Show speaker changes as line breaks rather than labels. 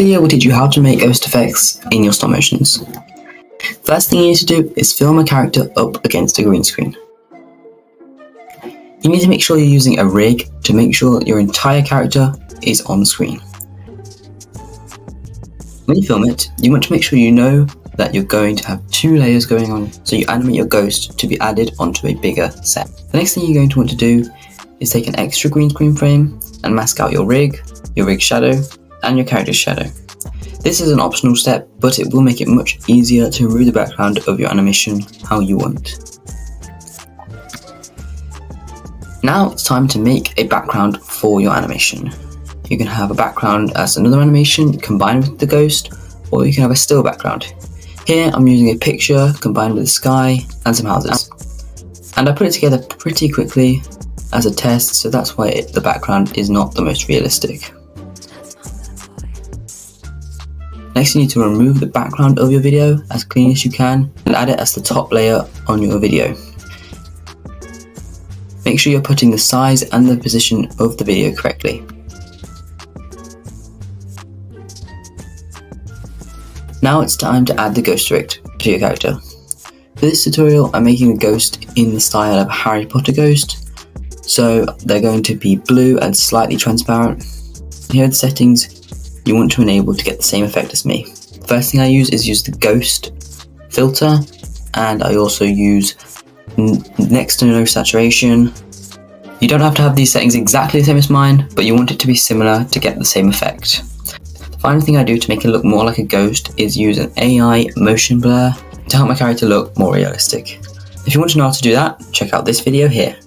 video will teach you how to make ghost effects in your stop motions. First thing you need to do is film a character up against a green screen. You need to make sure you're using a rig to make sure your entire character is on screen. When you film it, you want to make sure you know that you're going to have 2 layers going on, so you animate your ghost to be added onto a bigger set. The next thing you're going to want to do is take an extra green screen frame and mask out your rig shadow, and your character's shadow. This is an optional step, but it will make it much easier to remove the background of your animation how you want. Now it's time to make a background for your animation. You can have a background as another animation combined with the ghost, or you can have a still background. Here I'm using a picture combined with the sky and some houses. And I put it together pretty quickly as a test, so that's why the background is not the most realistic. Next, you need to remove the background of your video as clean as you can and add it as the top layer on your video. Make sure you're putting the size and the position of the video correctly. Now it's time to add the ghost effect to your character. For this tutorial, I'm making a ghost in the style of a Harry Potter ghost. So they're going to be blue and slightly transparent. Here are the settings you want to enable to get the same effect as me. First thing I use the ghost filter, and I also use next to no saturation. You don't have to have these settings exactly the same as mine, but you want it to be similar to get the same effect. The final thing I do to make it look more like a ghost is use an AI motion blur to help my character look more realistic. If you want to know how to do that, check out this video here.